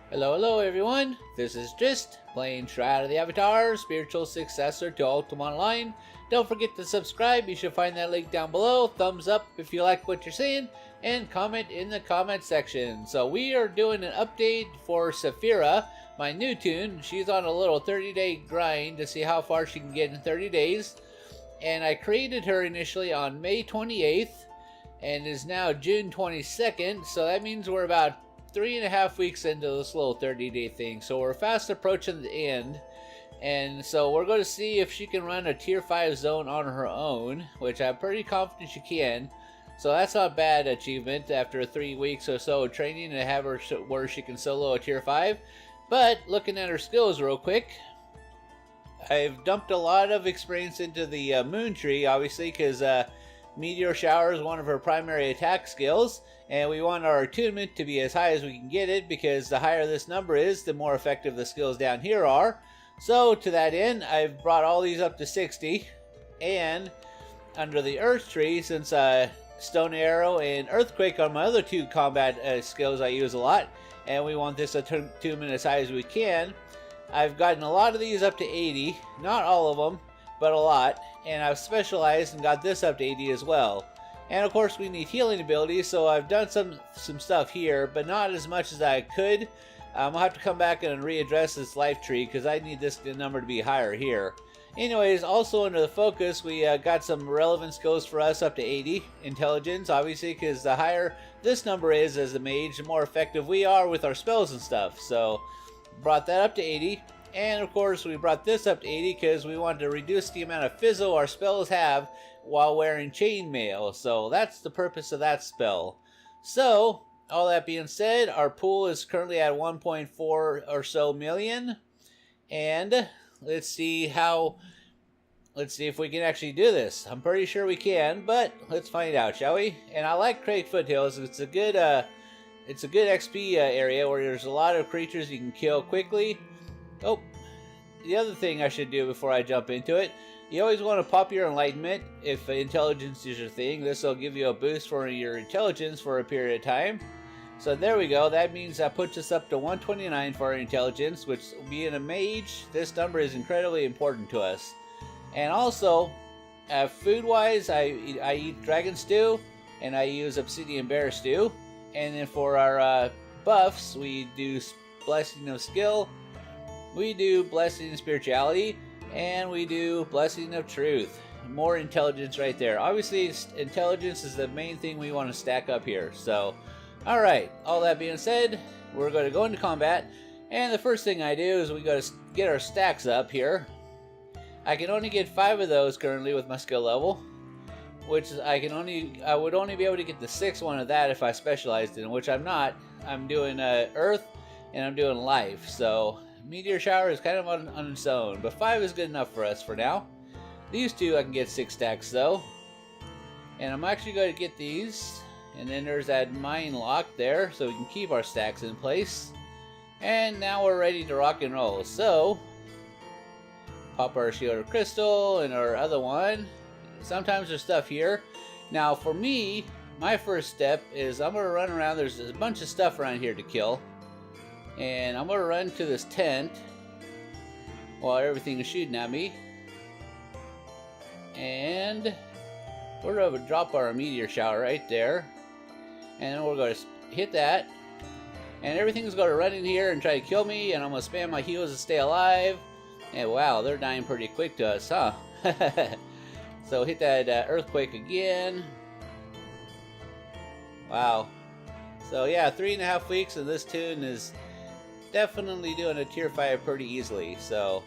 Hello everyone, this is Just, playing Shroud of the Avatar, spiritual successor to Ultima Online. Don't forget to subscribe, you should find that link down below, thumbs up if you like what you're seeing, and comment in the comment section. So we are doing an update for Saphira, my new toon. She's on a little 30-day grind to see how far she can get in 30 days. And I created her initially on May 28th, and is now June 22nd, so that means we're about 3.5 weeks into this little 30-day thing, so we're fast approaching the end. And so we're going to see if she can run a tier 5 zone on her own, which I'm pretty confident she can. So that's not a bad achievement after 3 weeks or so of training to have her where she can solo a tier 5. But looking at her skills real quick, I've dumped a lot of experience into the moon tree, obviously, because Meteor Shower is one of her primary attack skills, and we want our attunement to be as high as we can get it, because the higher this number is, the more effective the skills down here are. So to that end, I've brought all these up to 60, and under the Earth tree, since Stone Arrow and Earthquake are my other two combat skills I use a lot, and we want this attunement as high as we can, I've gotten a lot of these up to 80, not all of them, but a lot, and I've specialized and got this up to 80 as well. And of course we need healing abilities, so I've done some stuff here, but not as much as I could. I'll have to come back and readdress this life tree, because I need this number to be higher here. Anyways, also under the focus, we got some relevant skills for us up to 80. Intelligence, obviously, because the higher this number is as a mage, the more effective we are with our spells and stuff. So, brought that up to 80. And of course we brought this up to 80 because we wanted to reduce the amount of fizzle our spells have while wearing chainmail. So that's the purpose of that spell. So all that being said, our pool is currently at 1.4 or so million. And let's see if we can actually do this. I'm pretty sure we can, but let's find out, shall we? And I like Crag Foothills. It's a good XP area where there's a lot of creatures you can kill quickly. Oh, the other thing I should do before I jump into it, you always want to pop your enlightenment if intelligence is your thing. This will give you a boost for your intelligence for a period of time. So there we go. That means that puts us up to 129 for our intelligence, which, being a mage, this number is incredibly important to us. And also, food-wise, I eat dragon stew, and I use obsidian bear stew. And then for our buffs, we do blessing of skill, we do blessing of spirituality, and we do blessing of truth. More intelligence right there. Obviously, intelligence is the main thing we want to stack up here. So, alright, all that being said, we're going to go into combat. And the first thing I do is we got to get our stacks up here. I can only get 5 of those currently with my skill level, which is I would only be able to get the 6th one of that if I specialized in, which I'm not. I'm doing Earth and I'm doing Life, so Meteor Shower is kind of on its own, but 5 is good enough for us for now. These two I can get 6 stacks though, and I'm actually going to get these, and then there's that mine lock there, so we can keep our stacks in place. And now we're ready to rock and roll. So pop our shield of crystal and our other one. Sometimes there's stuff here. Now for me, my first step is I'm going to run around. There's a bunch of stuff around here to kill. And I'm going to run to this tent while everything is shooting at me. And we're going to drop our meteor shower right there. And then we're going to hit that. And everything's going to run in here and try to kill me. And I'm going to spam my heals to stay alive. And wow, they're dying pretty quick to us, huh? So hit that earthquake again. Wow. So yeah, 3.5 weeks, and this toon is definitely doing a tier 5 pretty easily. So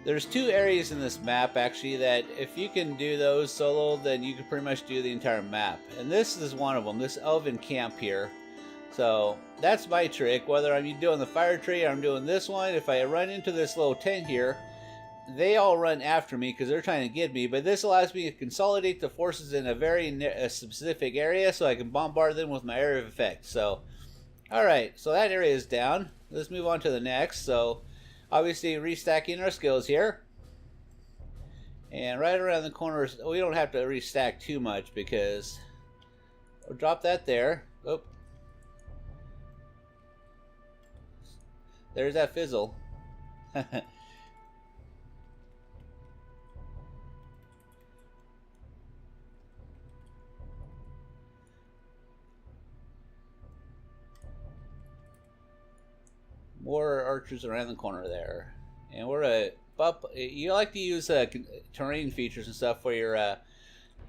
there's 2 areas in this map actually that if you can do those solo, then you can pretty much do the entire map. And this is one of them, this elven camp here. So that's my trick, whether I'm doing the fire tree or I'm doing this one. If I run into this little tent here, they all run after me because they're trying to get me, but this allows me to consolidate the forces in a very specific area so I can bombard them with my area of effect. So, alright, so that area is down. Let's move on to the next. So, obviously restacking our skills here. And right around the corners, we don't have to restack too much because we'll drop that there. Oh. there's that fizzle. More archers around the corner there. And we're a you like to use terrain features and stuff for your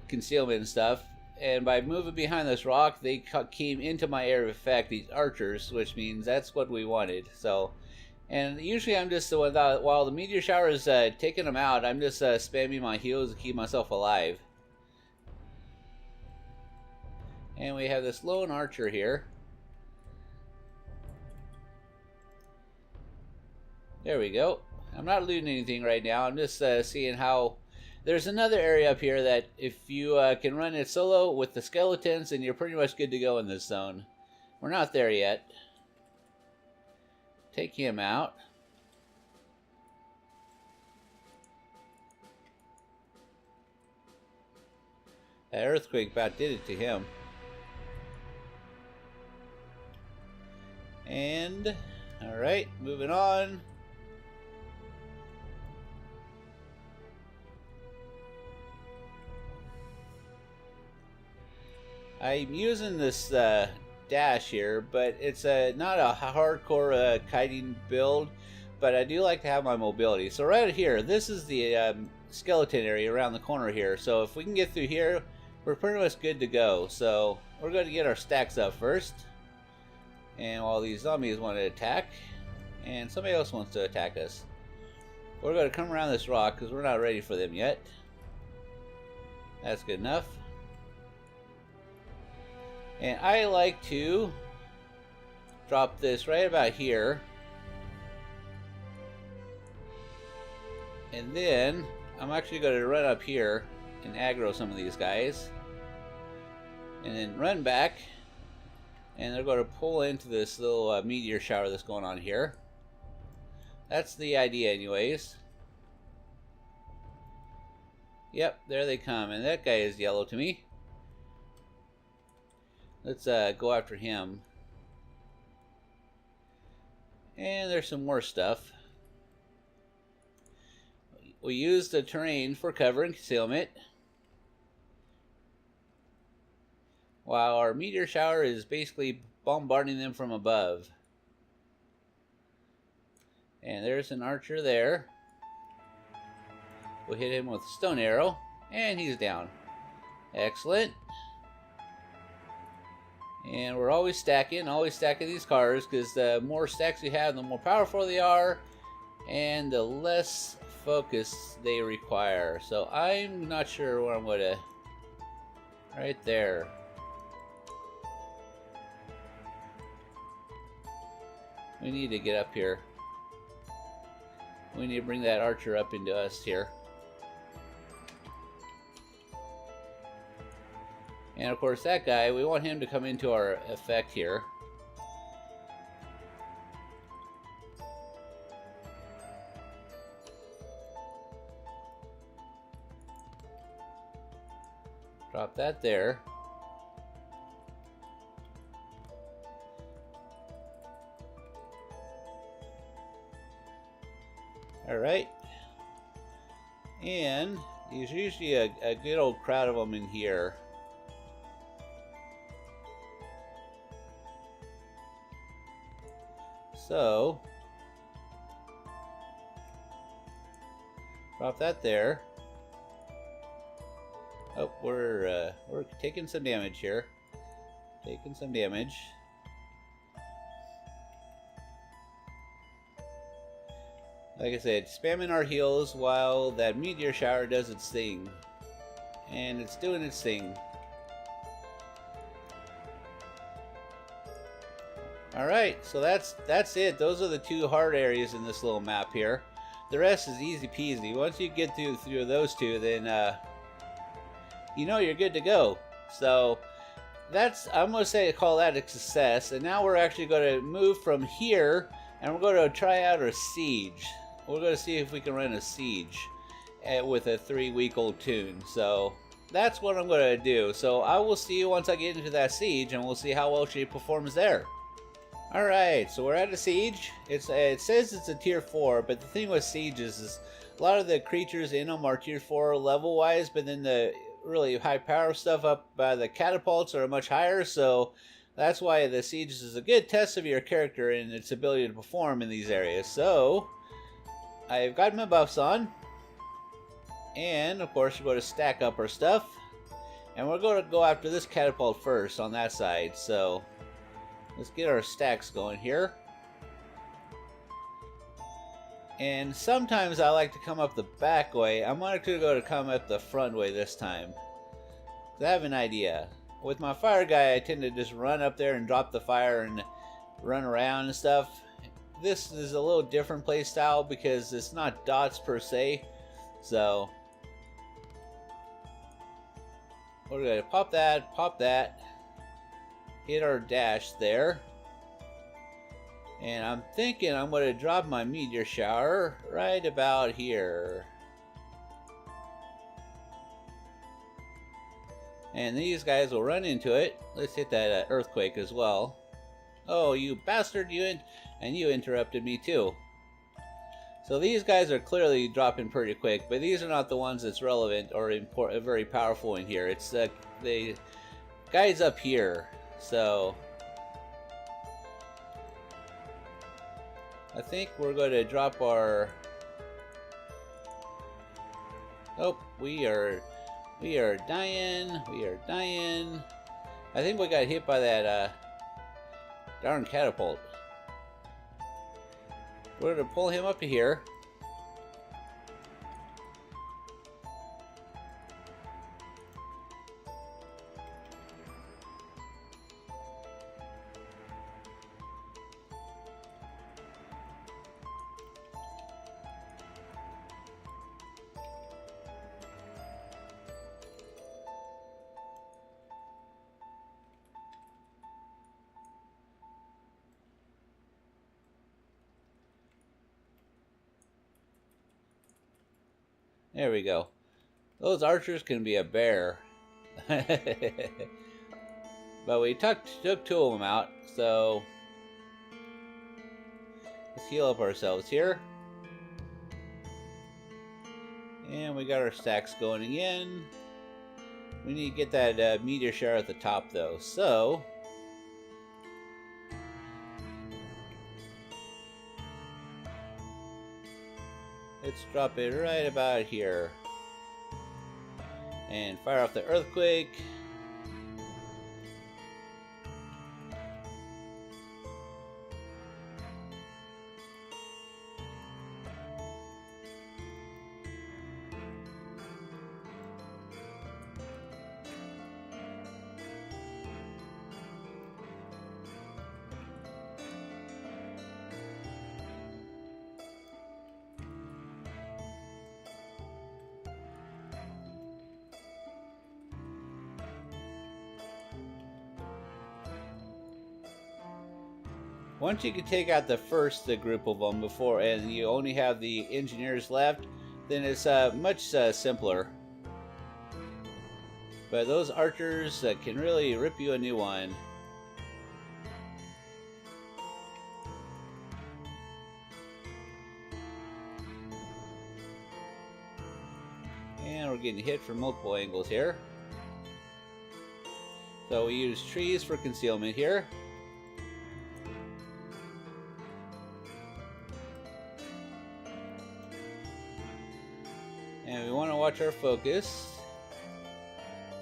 concealment and stuff. And by moving behind this rock, they came into my area of effect, these archers, which means that's what we wanted. So, and usually I'm just while the meteor shower is taking them out, I'm just spamming my heals to keep myself alive. And we have this lone archer here. There we go. I'm not looting anything right now. I'm just seeing how... There's another area up here that if you can run it solo with the skeletons, then you're pretty much good to go in this zone. We're not there yet. Take him out. That earthquake about did it to him. And, alright, moving on. I'm using this dash here, but it's not a hardcore kiting build, but I do like to have my mobility. So right here, this is the skeleton area around the corner here. So if we can get through here, we're pretty much good to go. So we're going to get our stacks up first. And while these zombies want to attack, and somebody else wants to attack us, we're going to come around this rock because we're not ready for them yet. That's good enough. And I like to drop this right about here. And then I'm actually going to run up here and aggro some of these guys. And then run back. And they're going to pull into this little meteor shower that's going on here. That's the idea anyways. Yep, there they come. And that guy is yellow to me. Let's go after him. And there's some more stuff. We use the terrain for cover and concealment, while our meteor shower is basically bombarding them from above. And there's an archer there. We'll hit him with a stone arrow, and he's down. Excellent. And we're always stacking these cars, because the more stacks you have, the more powerful they are, and the less focus they require. So I'm not sure where I'm gonna... Right there. We need to get up here. We need to bring that archer up into us here. And of course that guy, we want him to come into our effect here. Drop that there. Alright. And there's usually a good old crowd of them in here. So, drop that there. Oh, we're taking some damage here. Taking some damage. Like I said, spamming our heals while that meteor shower does its thing. And it's doing its thing. Alright, so that's it. Those are the two hard areas in this little map here. The rest is easy peasy. Once you get through those two, then you know you're good to go. So that's, I'm going to call that a success. And now we're actually going to move from here, and we're going to try out a siege. We're going to see if we can run a siege with a 3-week-old tune. So that's what I'm going to do. So I will see you once I get into that siege, and we'll see how well she performs there. Alright, so we're at a siege. It says it's a tier 4, but the thing with sieges is a lot of the creatures in them are tier 4 level wise, but then the really high power stuff up by the catapults are much higher, so that's why the sieges is a good test of your character and its ability to perform in these areas. So I've got my buffs on, and of course we're going to stack up our stuff, and we're going to go after this catapult first on that side. So let's get our stacks going here. And sometimes I like to come up the back way. I'm going to come up the front way this time. I have an idea. With my fire guy, I tend to just run up there and drop the fire and run around and stuff. This is a little different play style because it's not dots per se. So we're going to pop that, hit our dash there. And I'm thinking I'm going to drop my meteor shower right about here. And these guys will run into it. Let's hit that earthquake as well. Oh, you bastard, and you interrupted me too. So these guys are clearly dropping pretty quick, but these are not the ones that's relevant or very powerful in here. It's the guys up here. So I think we're going to drop our... Oh, we are dying. We are dying. I think we got hit by that darn catapult. We're going to pull him up to here. There we go. Those archers can be a bear. But we took two of them out, so let's heal up ourselves here. And we got our stacks going again. We need to get that meteor shower at the top though, so let's drop it right about here. And fire off the earthquake. Once you can take out the first group of them before, and you only have the engineers left, then it's much simpler. But those archers can really rip you a new one. And we're getting hit from multiple angles here. So we use trees for concealment here. And we want to watch our focus.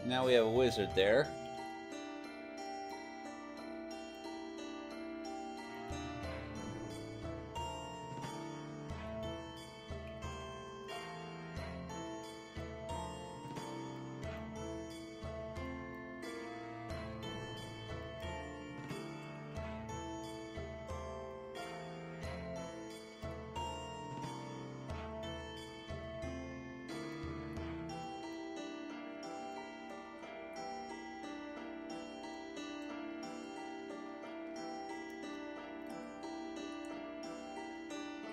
Now we have a wizard there.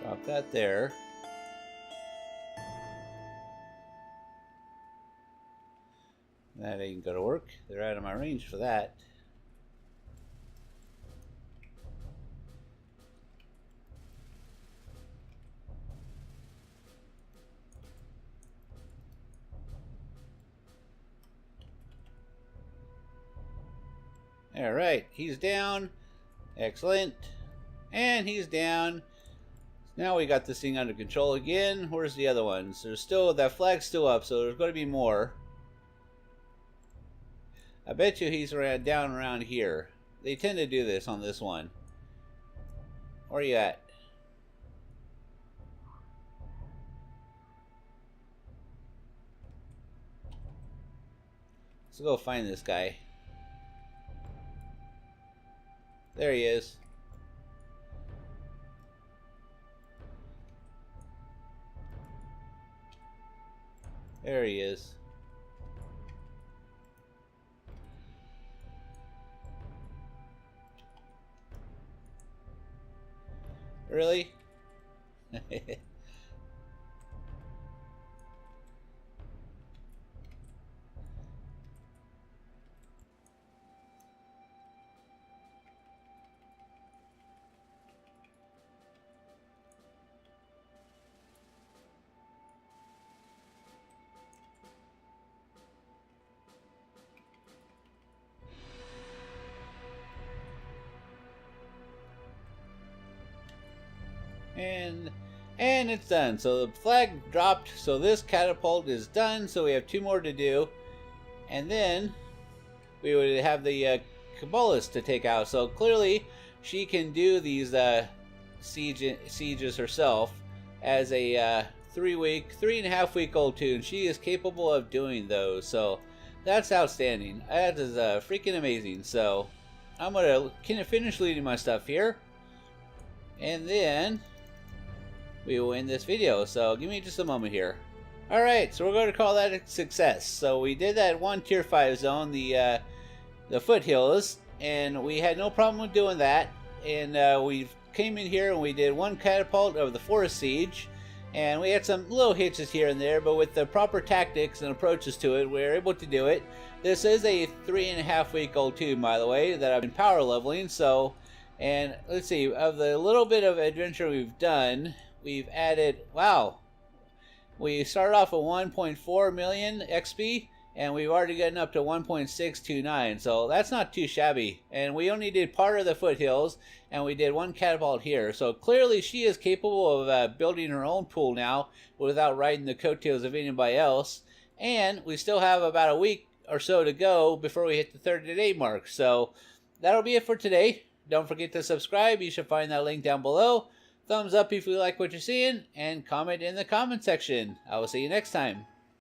Drop that there. That ain't gonna work. They're out of my range for that. Alright, he's down. Excellent. And he's down. Now we got this thing under control again. Where's the other ones? There's still, that flag's still up, so there's going to be more. I bet you he's down around here. They tend to do this on this one. Where are you at? Let's go find this guy. There he is. There he is. Really? And it's done. So the flag dropped, so this catapult is done, so we have 2 more to do. And then we would have the Kabbalist to take out. So clearly she can do these sieges herself as a 3.5 week old tune. She is capable of doing those, so that's outstanding. That is freaking amazing. So I'm gonna finish leading my stuff here, and then we will end this video. So give me just a moment here. Alright, so we're going to call that a success. So we did that one tier 5 zone, the foothills, and we had no problem with doing that. And we came in here and we did 1 catapult of the forest siege, and we had some little hitches here and there, but with the proper tactics and approaches to it, we were able to do it. This is a 3.5 week old tune, by the way, that I've been power leveling. So, and let's see, of the little bit of adventure we've done, we've added, wow, we started off at 1.4 million XP, and we've already gotten up to 1.629, so that's not too shabby. And we only did part of the foothills, and we did 1 catapult here. So clearly she is capable of building her own pool now without riding the coattails of anybody else. And we still have about a week or so to go before we hit the 30-day mark. So that'll be it for today. Don't forget to subscribe. You should find that link down below. Thumbs up if you like what you're seeing, and comment in the comment section. I will see you next time.